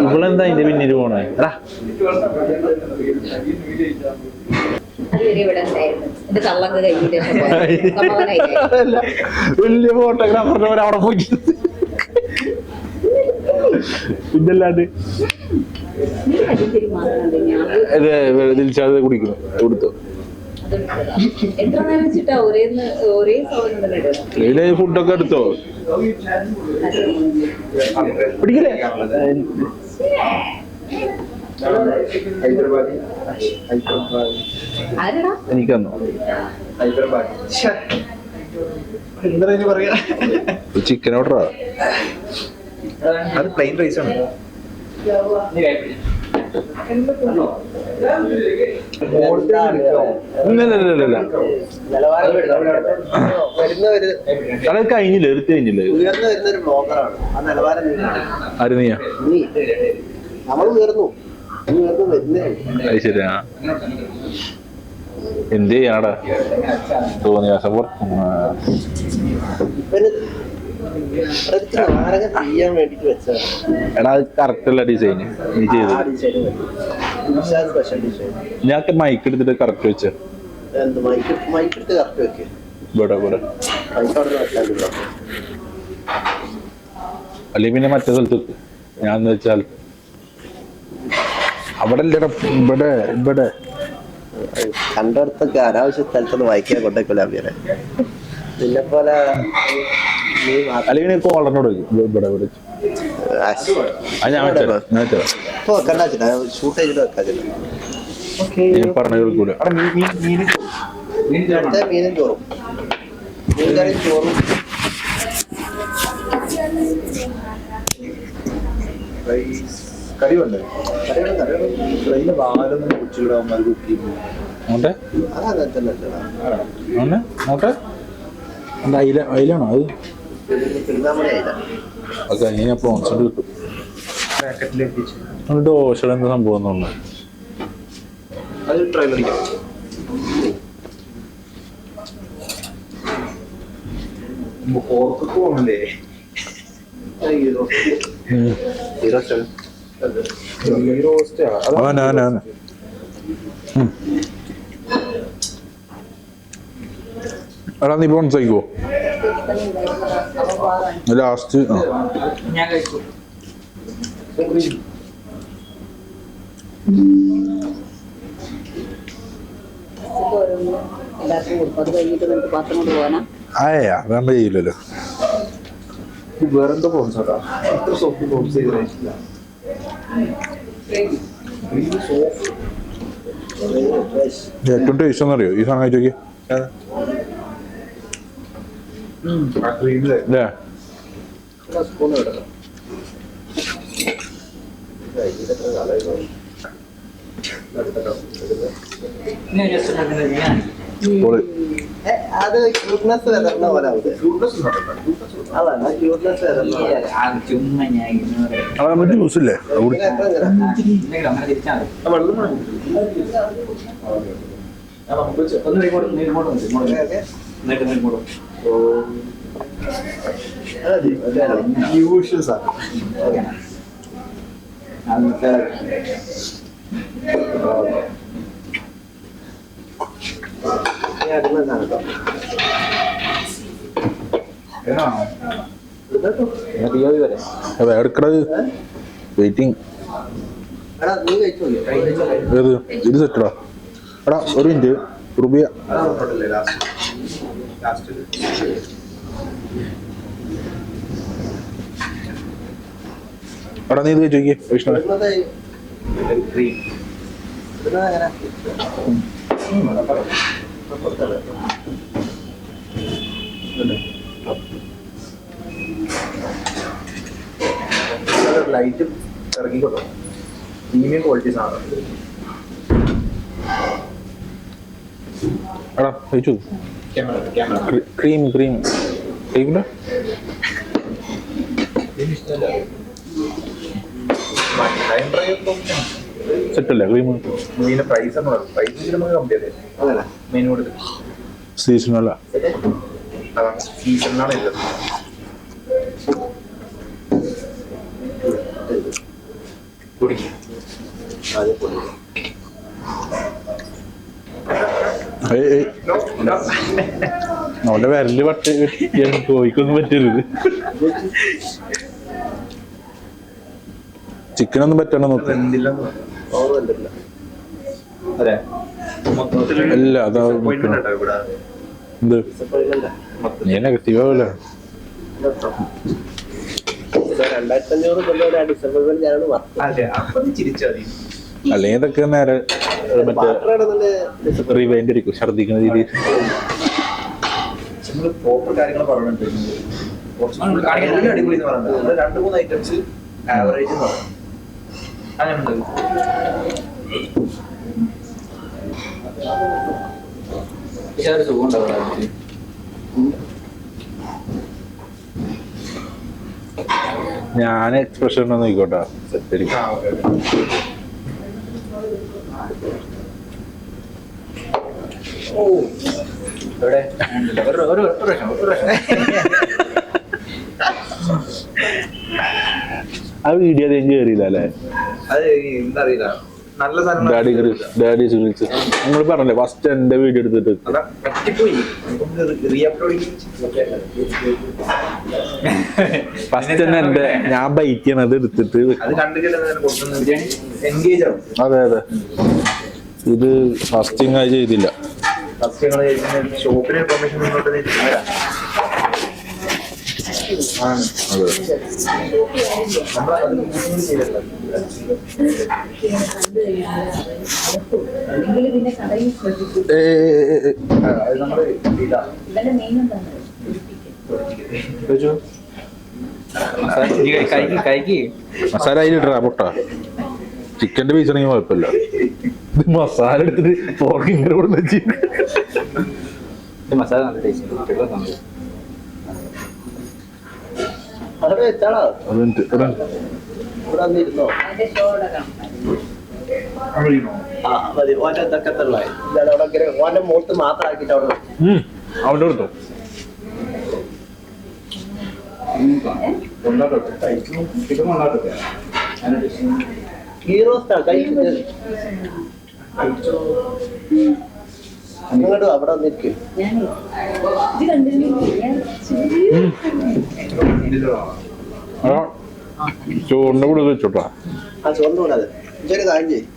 ഇവളെന്താ അതിന്റെ പിന്നിൽ പോണേ? വലിയ ഫോട്ടോഗ്രാഫറിന്റെ പോലെ അവിടെ പോയി പിന്നല്ലാണ്ട് ദിൽഷാദ് കുടിക്കുന്നു കൊടുത്തു. ഫുഡൊക്കെ എടുത്തോ? പിടിക്കില്ലേ? എനിക്കന്നോ ചിക്കൻ ഓർഡറാ? അത് പ്ലെയിൻ റൈസ് ആണ്. അത് കഴിഞ്ഞില്ലേ? എടുത്ത് കഴിഞ്ഞില്ലേ? ആര് നീയാ? അത് ശരിയാ. എന്ത് ചെയ്യാടാ തോന്നിയ എടാ അത് കറക്റ്റ് അല്ല ഡിസൈൻ നീ ചെയ്ത്. ഞാൻ മൈക്ക് എടുത്തിട്ട് കറക്റ്റ് വെച്ച അല്ലെ പിന്നെ മറ്റേ സ്ഥലത്ത് ഞാൻ വെച്ചാൽ അവിടെ അല്ലേടാ ഇവിടെ ഇവിടെ കണ്ടടുത്തൊക്കെ അനാവശ്യ സ്ഥലത്തൊന്നും വായിക്കാൻ കൊണ്ടേക്കില്ല അഭിയാനെ നിന്നെ പോലെ. അല്ലെങ്കിൽ കോളറിനോട് ഇവിടെ ഇവിടെ ഷൂട്ട് ചെയ്തിട്ട് വെക്കാതില്ല. പറഞ്ഞു കേൾക്കൂല. മീനും ചോറും മീൻകറിയും ചോറും കറിയുണ്ട്. കറിയുടെ വാലൊന്നും കുച്ചിടാവുമ്പോൾ കുക്ക് ചെയ്യുന്നു. അയിലാണോ അത്? ഇനി പ്രോൺസ് കിട്ടും. ദോശ എന്താ സംഭവം എന്നുള്ളത് അത് ട്രൈ അടിക്കാം. ഓർക്കൊക്കെ പോകണല്ലേ? എടാ നീ പ്രോൺസ് കഴിക്കുവോ? ലാസ്റ്റ് ഞാൻ കഴിച്ചു. വേണ്ട ചെയ്യില്ലല്ലോ. വേറെന്തോ പ്രോൺസ് ആട്ടാ. ഇത്ര സോഫ്റ്റ് പ്രോൺസ് ചെയ്തിട്ടില്ല. ഏറ്റവും ടേസ്റ്റ് എന്നറിയോ ഈ സാധനം കഴിച്ചു നോക്കിയേ? അത് ക്യൂട്ട്നെസ് വരണ പോലെ ജ്യൂസ് ഇല്ലേ? എടുക്കണത് വെയിറ്റിംഗ്. ഏത് ഇത് സെറ്റടാ? എടാ ഒരു മിനിറ്റ് റുബിയ. എടാ നീ ഇത് കഴിച്ചു നോക്കിയേ വൈഷ്ണവ. ലൈറ്റ് ഇറങ്ങിക്കോട്ടോ. പ്രീമിയം ക്വാളിറ്റി സാധനം. എടാ കഴിച്ചു. ക്രീം ക്രീം കഴിക്കില്ല. സെറ്റല്ലേ ക്രീം? പ്രൈസ് മെനു കൊടുത്ത് സീസണല്ല സീസണിലാണ് ഇത്. അവന്റെ വിരല് പട്ട് കോഴിക്കൊന്നും പറ്റരുത്. ചിക്കനൊന്നും പറ്റണം നോക്ക്. അല്ല അതാ എന്ത് നീ നെഗറ്റീവ് ആവില്ല. 2500 ഡിസംബർ അല്ലെങ്കിൽ ഇതൊക്കെ നേരെ മറ്റേ റിവൈൻഡ് ആയിരിക്കും, ഛർദിക്കുന്ന രീതിയിൽ. പ്രോപ്പർ കാര്യങ്ങൾ പറഞ്ഞിട്ടുണ്ട്. അടിപൊളി എന്ന് പറയുന്നത് 2-3 ഐറ്റംസ് ആവറേജ് എന്ന് പറയുന്നത് അങ്ങനെ സുഖം ഉണ്ടാവും. ഞാൻ എക്സ്പ്രഷൻ ഉണ്ടോ നോക്കോട്ടെ. സെറ്റ് ആ വീഡിയോ അധികം കേറിയില്ല അല്ലേ? അത് എന്താ അറിയില്ല, നല്ല നിങ്ങൾ പറഞ്ഞല്ലേ ഫസ്റ്റ് എന്റെ വീഡിയോ എടുത്തിട്ട് ഫസ്റ്റ് തന്നെ എന്റെ ഞാൻ ബൈറ്റ് ചെയ്യണത് എടുത്തിട്ട് അതെ അതെ ഇത് ഫസ്റ്റിങ് ആയി ചെയ്തില്ല. ഷോപ്പിന് പെർമിഷൻ മസാല അതിലിട്ടാ പൊട്ട. ചിക്കന്റെ പീസ് ആണെങ്കിൽ കുഴപ്പമില്ല. ഇത് മസാല എടുത്തിട്ട് പോർക്ക് ഇങ്ങനെ കൊടുത്ത് വെച്ച് മസാല നല്ല ടേസ്റ്റ്. മോട്ട് മാത്രം ആക്കിട്ട് അവിടെ എടുത്തോ. അങ്ങോട്ട് അവിടെ വന്നിരിക്കും. ചോറിന്റെ കൂടെ വെച്ചോട്ടാ. ആ ചോറിന്റെ കൂടെ അതെ ഇതൊരു കാര്യം ചെയ്യും.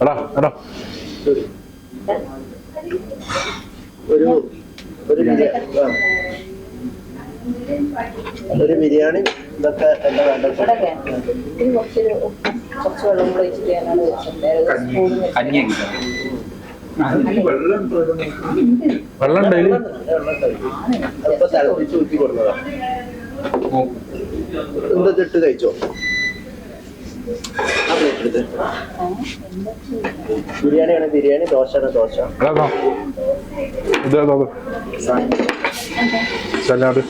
എടാ എടാ ഒരു ബിരിയാണി ഇതൊക്കെ എന്താ വേണ്ടത്? കുറച്ച് വെള്ളം കൂടെ വെള്ളം ഉണ്ടായില്ല. അപ്പൊ തിളപ്പിച്ച് ഊറ്റി കൊടുന്നതാ. എന്താ ഇട്ട് കഴിച്ചോ? ബിരിയാണിയാണ് ബിരിയാണി, ദോശയാണ് ദോശ. സലാഡ്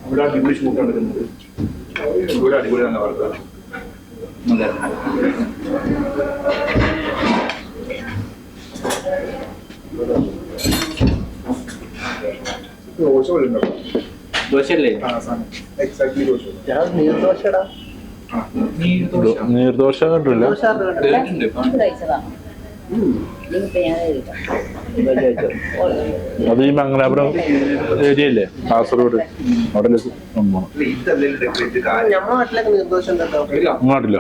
ഇവിടെ അടിപൊളി ഷൂട്ട് എടുക്കുന്നത്. ഇവിടെ അടിപൊളി തന്നെ വാർത്ത. ദോശയല്ലേ? എക്സാക്ട്ലി ദോശ. നീർദോശടാ. നീർദോശ കണ്ടില്ല. അത് ഈ മംഗലാപുരം ഏരിയ അല്ലേ, കാസർഗോഡ് അവിടെ ഞമ്മടെ നാട്ടിലൊക്കെ നീർദോശ ഉണ്ടോ? നാട്ടില്ല.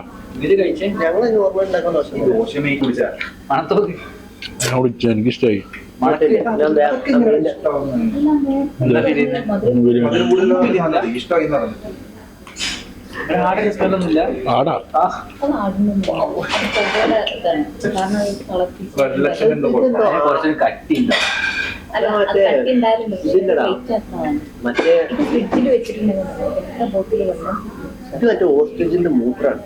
ഞങ്ങൾ നോർമൽ ഉണ്ടാക്കുന്ന ദോശ. എനിക്കിഷ്ടായി. ആടാ മറ്റേ ഇത് മറ്റേ ഓസ്ട്രിച്ചിന്റെ മൂത്രാണ്.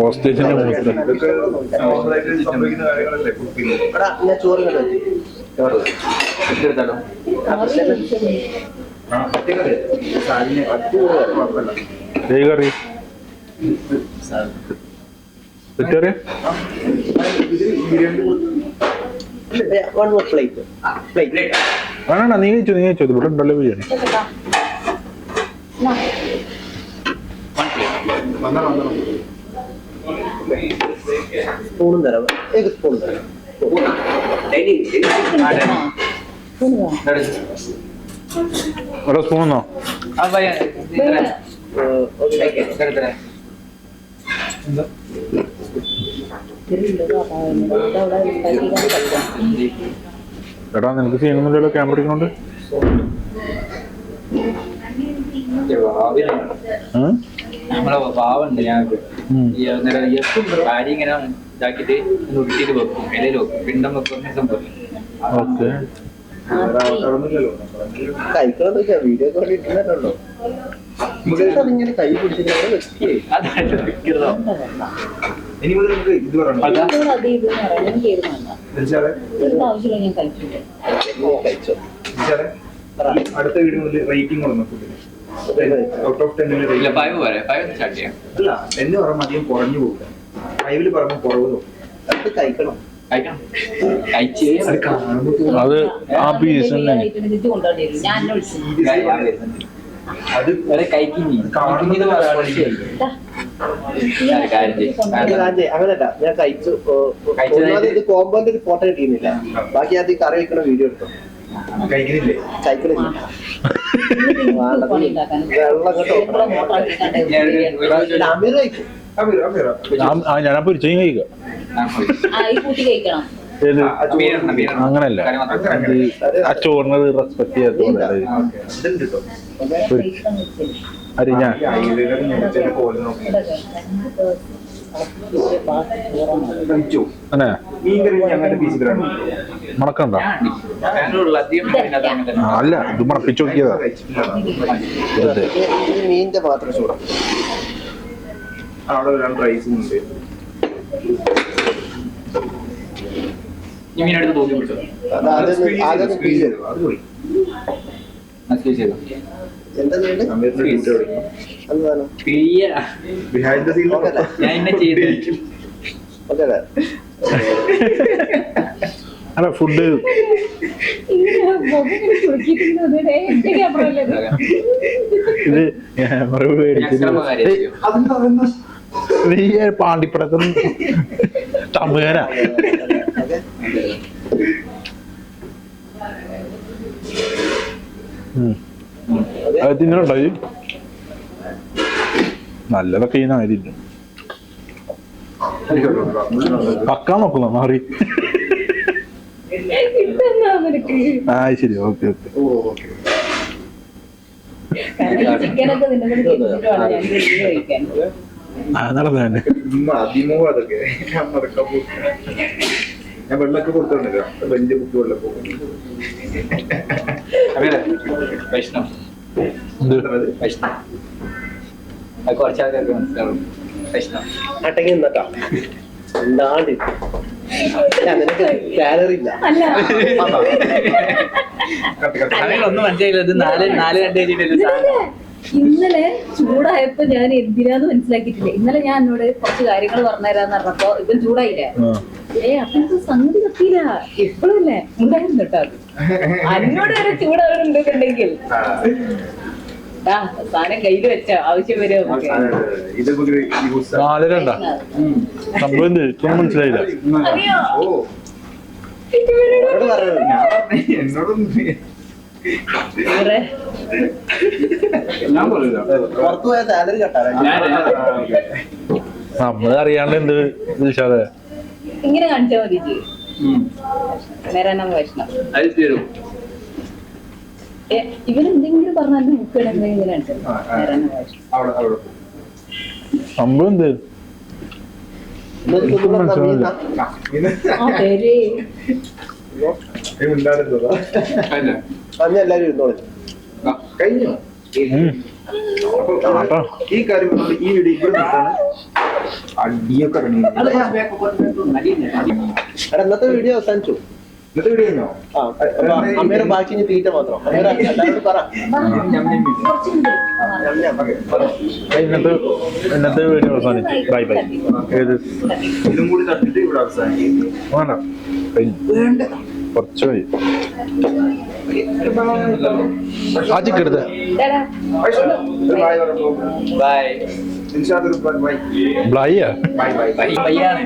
ഓസ്ട്രേലിയന്റെ മൂത്രം ഞാൻ ചോറ് എടുത്താലോ? ഏത് കറി vegetarian One more plate. Plate. വേണ്ട നീ കഴിച്ചോ ഇവിടെ ഉണ്ടല്ലോ ബിരിയാണി Spoon തരാം. एक spoon തരാം. ഓരോ സ്പൂണോ എടാ നിനക്ക് ചെയ്യണമെന്നില്ലല്ലോ ക്യാമറ എടുക്കണോണ്ട് നമ്മളെ പാവുണ്ട് ഞങ്ങൾക്ക് ഭാര്യ ഇങ്ങനെ ഇതാക്കിട്ട് ഉരുട്ടിട്ട് വെക്കും ഇലയിൽ വെക്കും പിണ്ടം വെക്കും സംഭവം ഓക്കെ കഴിക്കണമെന്ന് വെച്ചാൽ വീഡിയോ കോൾ ഇട്ടുണ്ടോ ഇങ്ങനെ കൈ പിടിച്ചിട്ട് വ്യക്തിയെ അതായിട്ട് നിൽക്കുന്നതോ ഇനി മുതൽ നമുക്ക് ഇത് പറയണം കഴിച്ചോ അടുത്ത വീഡിയോ മുതൽ റേറ്റിംഗ് കൊടുക്കണം ഫുഡിന് ഔട്ട് ഓഫ് 10 ഇല്ല 5 വരെ 5 സ്റ്റാർട്ട് ചെയ്യാം അല്ല 10 പറയുമ്പോൾ അധികം കുറഞ്ഞു പോകും 5 പറയുമ്പോൾ കുറവ് തോന്നും അത് കഴിക്കണം കഴിക്കണം കഴിച്ചേ അത് കാണുമ്പോൾ അത് ആ പീസ് തന്നെ അത് വരെ കഴിക്കുന്നി കാണുന്നത് അങ്ങനല്ല ഞാൻ കഴിച്ചു ഇത് കോമ്പോന്റെ ഒരു ഫോട്ടോ കിട്ടിയിരുന്നില്ല ബാക്കി അത് കറി വെക്കണ വീഡിയോ എടുത്തു കഴിക്കുന്നില്ലേ കഴിക്കണില്ല വെള്ളം അമീർ കഴിക്കും ഞാൻ പൊരിച്ചു കഴിക്കാം ഏത് അങ്ങനല്ല ആ ചോറിനത് റെസ്പെക്ട് ചെയ്യാത്ത അരി ഞാൻ അന്നെ മണക്കണ്ട അല്ല ഇത് മണപ്പിച്ചു നോക്കിയതാ മീനിന്റെ മാത്രം ചൂടാ അവിടെ 2 റൈസും ഉണ്ട് മീനെടുത്ത് തോന്നി വിട്ടു അതൊന്നും എന്താ ചെയ്യണ്ടേ എന്താണ് ബിഹൈൻഡ് ദ സീൻ ഞാൻ ഇന്നെ ചെയ്തു ഓക്കെ അല്ല ഫുഡ് ഇത് ക്യാമറ മേടിച്ചിട്ട് നീ പാണ്ടിപ്പടക്കം തമിഴനാ അത് തിന്നണുണ്ടോ ഈ നല്ലതൊക്കെ ഈ നാരില്ല പക്കാൻ നോക്കുന്നോ മാറി ആ ശരി ഓക്കെ ഓക്കെ നടന്നെ അതിമോഹം അതൊക്കെ ഞാൻ വെള്ളമൊക്കെ കൊടുത്തോണ്ടില്ല വലിയ ബുക്ക് വെള്ളം പോകും വൈഷ്ണവ് വൈഷ്ണവ് അത് കുറച്ചാൾക്കാർക്ക് മനസ്സിലാവും വൈഷ്ണവ് അട്ടങ്ങി നിന്നട്ടാ എന്താണ്ട് നിനക്ക് സാലറി ഇല്ല ഒന്നും മനസ്സിലായില്ല ഇത് 4 കണ്ടു ഇന്നലെ ചൂടായപ്പോ ഞാൻ എന്തിനാന്ന് മനസ്സിലാക്കിയിട്ടില്ല. ഇന്നലെ ഞാൻ എന്നോട് കുറച്ച് കാര്യങ്ങൾ പറഞ്ഞുതരാന്ന് പറഞ്ഞപ്പോ ഇവൻ ചൂടായില്ലേ, അപ്പൊ സംഗതി കത്തിയില്ല. എപ്പോഴല്ലേ ഉണ്ടായിരുന്നു കേട്ടോ അത്. എന്നോട് വരെ ചൂടാവുന്നുണ്ടെന്നുണ്ടെങ്കിൽ സാധനം കയ്യിൽ വെച്ച ആവശ്യം വരുമോ? 4 സംഭവം മനസ്സിലായില്ല. അറിയോ പുറത്തു പോയ സാലറി കട്ടാ നമ്മള് അറിയാണ്ട് എന്ത് ദിൽഷാദേ ഇങ്ങനെ കാണിച്ചാൽ മതി. മേരാ നാം വൈഷ്ണവ്. ഇവരെന്തെങ്കിലും പറഞ്ഞാൽ ബുക്ക് ഇങ്ങനെ കാണിച്ചത്. മേരാ നാം വൈഷ്ണവ്. സംഭവം എന്ത് എല്ലാരും ഇരുന്നോളൂ. കഴിഞ്ഞോ ഈ കാര്യം ഈ വീഡിയോ ഇവിടെ നിർത്താണ്. അടിയൊക്കെ ഇന്നത്തെ വീഡിയോ അവസാനിച്ചു. ഇന്നത്തെ വീഡിയോ കഴിഞ്ഞോ? ആ അമ്മയുടെ ബാക്കി ഇനി തീറ്റ മാത്രം അമ്മയുടെ എല്ലാവരോടും പറ കുറച്ചുണ്ട് ഇന്നത്തെ വീഡിയോ അവസാനിച്ചു. Bye bye. ഏത് ഇതും കൂടി തട്ടിട്ട് ഇവിടെ അവസാനിക്കും. വേണ്ട കഴിഞ്ഞു. കുറച്ച് മതി. ആ ചിക്കൻ എടുത്ത ബൈ പറഞ്ഞോ. ബൈ ഇൻഷാ അല്ലാ ബൈ. ബ്ലൈയാ ബൈ ബൈ. ബൈ ബൈയാണ്